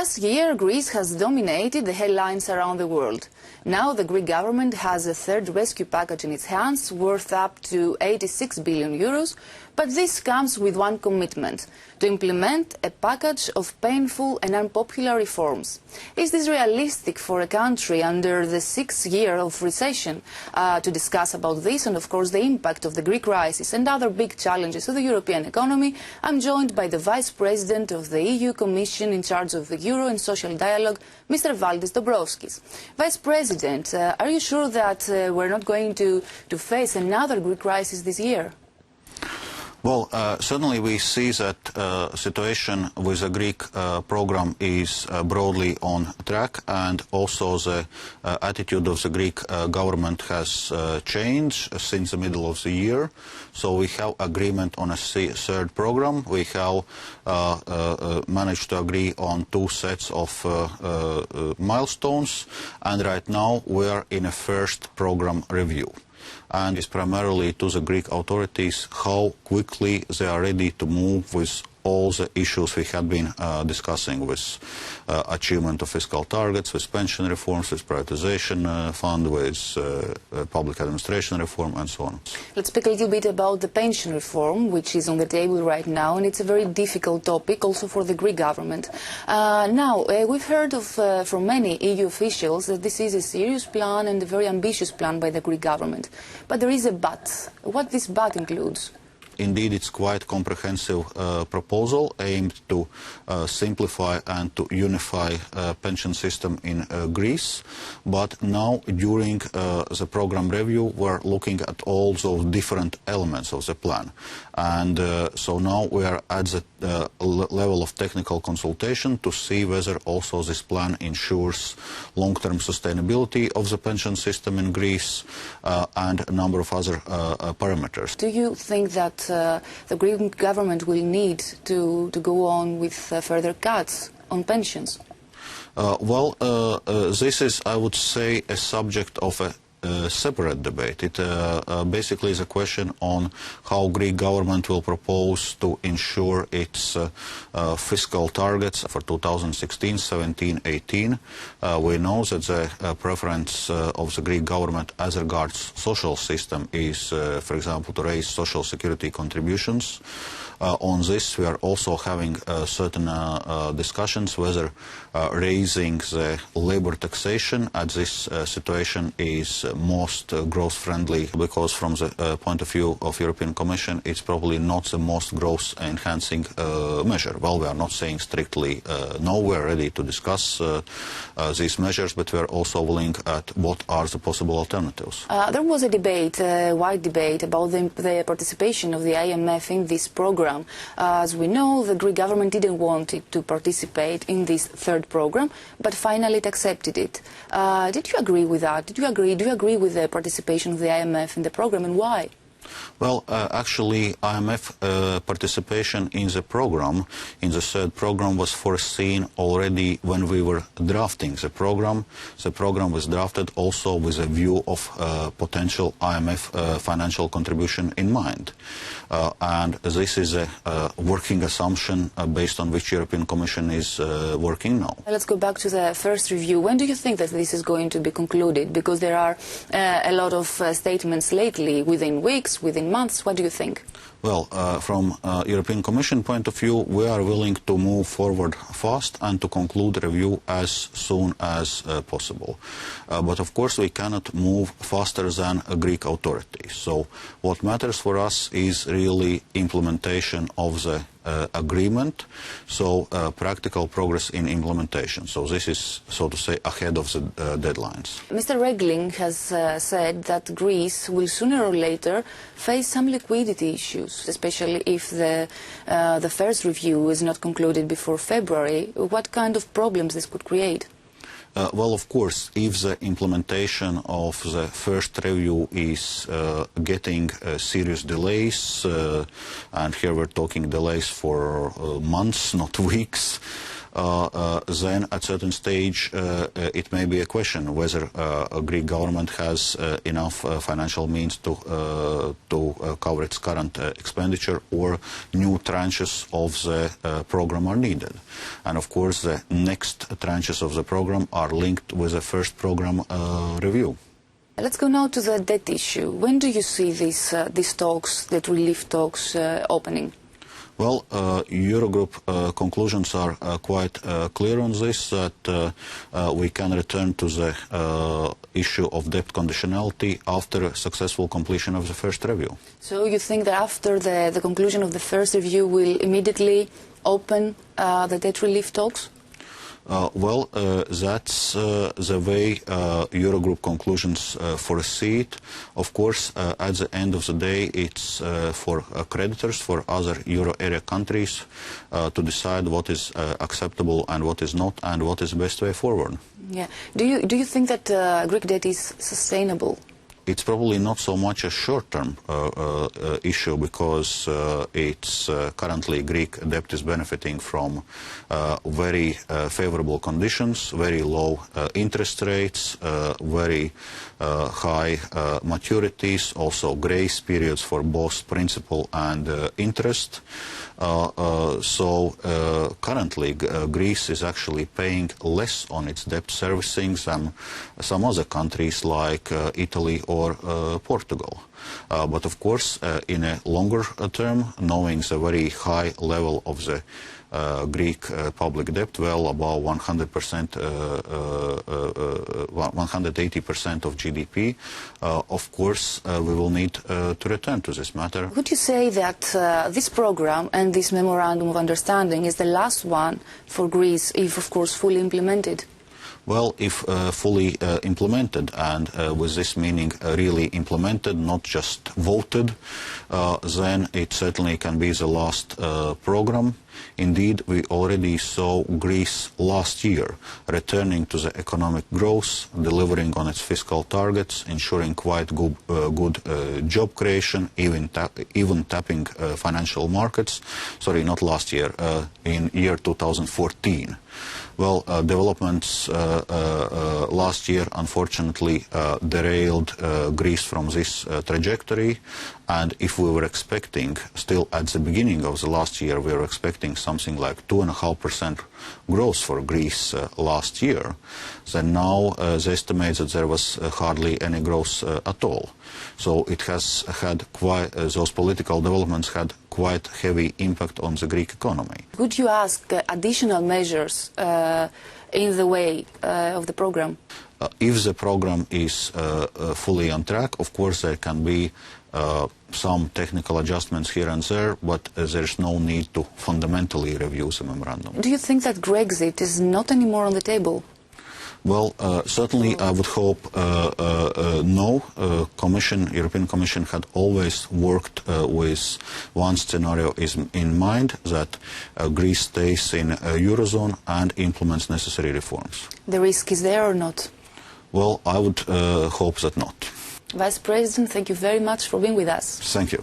last year, Greece has dominated the headlines around the world. Now the Greek government has a third rescue package in its hands, worth up to 86 billion euros, but this comes with one commitment: to implement a package of painful and unpopular reforms. Is this realistic for a country under the 6th year of recession? To discuss about this and, of course, the impact of the Greek crisis and other big challenges of the European economy, I'm joined by the Vice President of the EU Commission in charge of the Euro and Social Dialogue, Mr. Valdis. Vice President, are you sure that we're not going to face another Greek crisis this year? Well, certainly we see that situation with the Greek program is broadly on track, and also the attitude of the Greek government has changed since the middle of the year. So we have agreement on a third program. We have managed to agree on 2 sets of milestones, and right now we are in a first program review. And it's primarily to the Greek authorities how quickly they are ready to move with all the issues we had been discussing, with achievement of fiscal targets, with pension reforms, with privatization fund, with public administration reform, and so on. Let's speak a little bit about the pension reform, which is on the table right now, and it's a very difficult topic also for the Greek government. We've heard from many EU officials that this is a serious plan and a very ambitious plan by the Greek government. But there is a but. What this but includes? Indeed, it's quite a comprehensive proposal aimed to simplify and to unify pension system in Greece. But now, during the program review, we're looking at all those different elements of the plan. And so now we are at the level of technical consultation to see whether also this plan ensures long-term sustainability of the pension system in Greece and a number of other parameters. Do you think that the Greek government will need to go on with further cuts on pensions? This is, I would say, a subject of a separate debate. It basically is a question on how Greek government will propose to ensure its fiscal targets for 2016, 17, 18. We know that the preference of the Greek government as regards social system is, for example, to raise social security contributions. On this, we are also having certain discussions whether raising the labor taxation at this situation is most growth-friendly, because from the point of view of European Commission, it's probably not the most growth-enhancing measure. Well, we are not saying strictly no. We are ready to discuss these measures, but we are also willing at what are the possible alternatives. There was a debate, a wide debate, about the participation of the IMF in this program. As we know, the Greek government didn't want it to participate in this third program, but finally it accepted it. Did you agree with that? Do you agree with the participation of the IMF in the program, and why? Well, actually, IMF participation in the program, in the third program, was foreseen already when we were drafting the program. The program was drafted also with a view of potential IMF financial contribution in mind. And this is a working assumption based on which European Commission is working now. Let's go back to the first review. When do you think that this is going to be concluded? Because there are a lot of statements lately, within weeks, within months. What do you think? Well, from European Commission point of view, we are willing to move forward fast and to conclude the review as soon as possible. But of course, we cannot move faster than Greek authorities. So what matters for us is really implementation of the agreement, so practical progress in implementation. So this is, so to say, ahead of the deadlines. Mr. Regling has said that Greece will sooner or later face some liquidity issues, especially if the first review is not concluded before February. What kind of problems this could create? Well, of course, if the implementation of the first review is getting serious delays, and here we're talking delays for months, not weeks, then at certain stage it may be a question whether a Greek government has enough financial means to cover its current expenditure, or new tranches of the program are needed. And of course the next tranches of the program are linked with the first program review. Let's go now to the debt issue. When do you see these talks, that relief talks, opening? Well, Eurogroup conclusions are quite clear on this, that we can return to the issue of debt conditionality after successful completion of the first review. So you think that after the conclusion of the first review will immediately open the debt relief talks? Well, that's the way Eurogroup conclusions foresee it. Of course, at the end of the day, it's for creditors, for other euro area countries, to decide what is acceptable and what is not, and what is the best way forward. Yeah. Do you think that Greek debt is sustainable? It's probably not so much a short-term issue, because it's currently Greek debt is benefiting from very favorable conditions, very low interest rates, very high maturities, also grace periods for both principal and interest. So currently Greece is actually paying less on its debt servicing than some other countries like Italy or Portugal. But of course, in a longer term, knowing the very high level of the Greek public debt, well above 100%, 180% of GDP, of course, we will need to return to this matter. Would you say that this program and this memorandum of understanding is the last one for Greece, if of course fully implemented? Well, if fully implemented, and with this meaning really implemented, not just voted, then it certainly can be the last program. Indeed, we already saw Greece last year returning to the economic growth, delivering on its fiscal targets, ensuring quite good job creation, even tapping financial markets. Sorry, not last year, in year 2014. Well, developments last year unfortunately derailed Greece from this trajectory, and if we were expecting, still at the beginning of the last year, we were expecting something like 2.5% growth for Greece last year, then now they estimate that there was hardly any growth at all. So it has had quite, those political developments had quite heavy impact on the Greek economy. Would you ask additional measures in the way of the program? If the program is fully on track, of course there can be some technical adjustments here and there, but there's no need to fundamentally review the memorandum. Do you think that Grexit is not anymore on the table? Well, certainly I would hope no. European Commission had always worked with one scenario in mind, that Greece stays in Eurozone and implements necessary reforms. The risk is there or not? Well, I would hope that not. Vice President, thank you very much for being with us. Thank you.